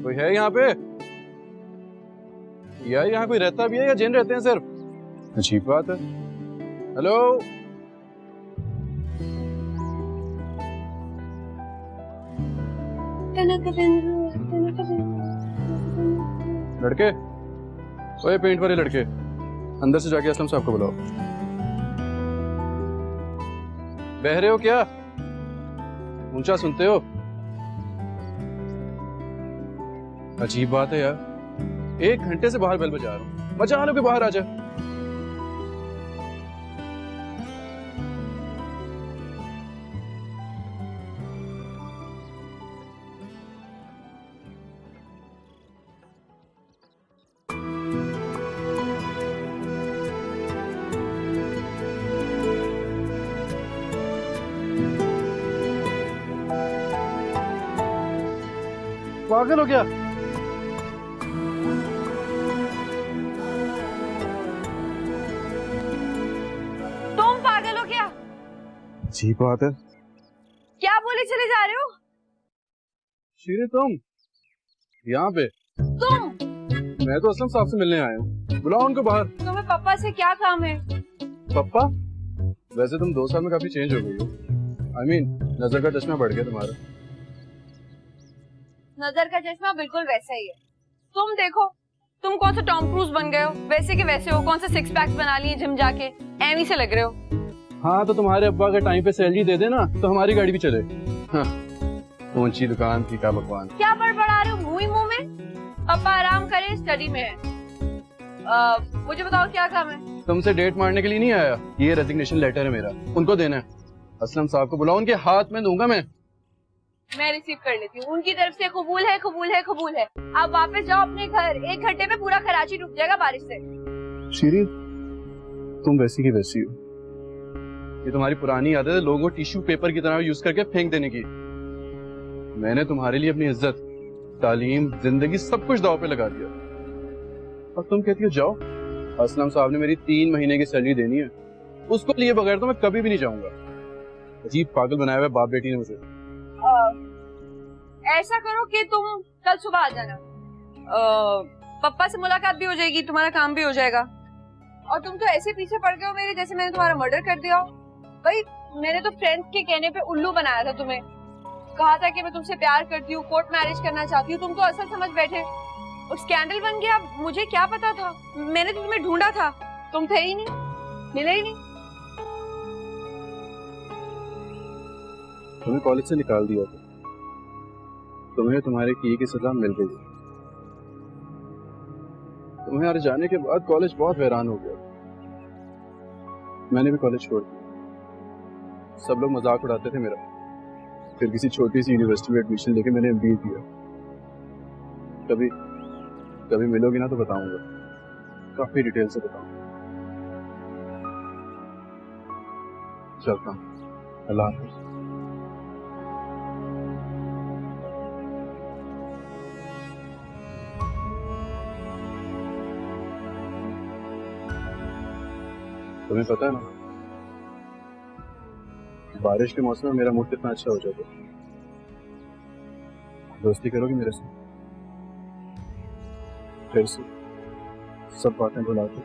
कोई है यहाँ पे? यार यहाँ कोई रहता भी है या जिन रहते हैं सिर्फ? अजीब बात है। हेलो, लड़के, ओए पेंट वाले लड़के, अंदर से जाके असलम साहब को बुलाओ। बह रहे हो क्या? ऊंचा सुनते हो? अजीब बात है यार, 1 घंटे से बाहर बेल बजा रहा हूँ, मजा लो कि बाहर आ जाए। पागल हो गया? अजीब बात है। क्या बोले चले जा रहे हो? शीरे तुम यहाँ पे? तुम? मैं तो असलम साहब से मिलने आया हूँ, बुलाओ उनको बाहर। तुम्हें पापा से क्या काम है? पापा? वैसे तुम 2 साल में काफी चेंज हो गई हो। I mean, नजर का चश्मा बढ़ गया तुम्हारा। नजर का चश्मा बिल्कुल वैसा ही है। तुम देखो, तुम कौन सा टॉम क्रूज बन गए हो, वैसे के वैसे हो, कौन सा 6 पैक्स बना लिए जिम जाके, एमी से लग रहे हो। हाँ तो तुम्हारे अब्बा का टाइम पे सैलरी दे देना तो हमारी गाड़ी भी चले। हाँ, ऊंची दुकान फीका पकवान। क्या बड़बड़ा रहे हो मुंह ही मुंह में? पापा आराम करे, स्टडी में है। मुझे बताओ क्या काम है? तुमसे डेट मारने के लिए नहीं आया, ये रेजिग्नेशन लेटर है मेरा, उनको देना है। असलम साहब को बुलाओ, उनके हाथ में दूंगा मैं रिसीव कर लेती हूँ। उनकी तरफ से कबूल है, कबूल है, कबूल है। आप वापस जाओ अपने घर, 1 घंटे में पूरा कराची डूब जाएगा बारिश से। शीरी, तुम वैसी की वैसी हो। ये तुम्हारी पुरानी आदत है लोगों को टिश्यू पेपर की तरह यूज करके फेंक देने की। मैंने तुम्हारे लिए अपनी इज्जत, तालीम, जिंदगी सब कुछ दांव पे लगा दिया और तुम कहती हो जाओ। असलम साहब ने मेरी 3 महीने की सैलरी देनी है, उसको लिए बगैर तो मैं कभी भी नहीं जाऊंगा। अजीब पागल बनाया हुआ बाप बेटी ने मुझे। ऐसा करो कि तुम कल सुबह आ जाना, पापा से मुलाकात भी हो जाएगी, तुम्हारा काम भी हो जाएगा। और तुम तो ऐसे पीछे पड़ गए हो मेरे, जैसे मैंने तुम्हारा मर्डर कर दिया हो। भाई मैंने तो फ्रेंड्स के कहने पे उल्लू बनाया था तुम्हें, कहा था कि मैं तुमसे प्यार करती हूँ, कोर्ट मैरिज करना चाहती हूँ। तुम तो असल समझ बैठे और स्कैंडल बन गया। मुझे क्या पता था? मैंने तो तुम्हें ढूंढा था, तुम थे ही नहीं, मिले ही नहीं। तुम्हें कॉलेज से निकाल दिया था, तुम्हें तुम्हारे किए की सजा मिल गई। तुम्हें यहाँ जाने के बाद कॉलेज बहुत हैरान हो गया। मैंने भी कॉलेज छोड़ दिया। सब लोग मजाक उड़ाते थे मेरा। फिर किसी छोटी सी यूनिवर्सिटी में एडमिशन लेके मैंने एमबीए किया। कभी कभी मिलोगी ना तो बताऊंगा, काफी डिटेल से बताऊंगा। चलता हूँ, अल्लाह हाफ़िज़। तुम्हें पता है ना, बारिश के मौसम में मेरा मूड कितना अच्छा हो जाता है। दोस्ती करोगी मेरे से? फिर से सब बातें भुला के?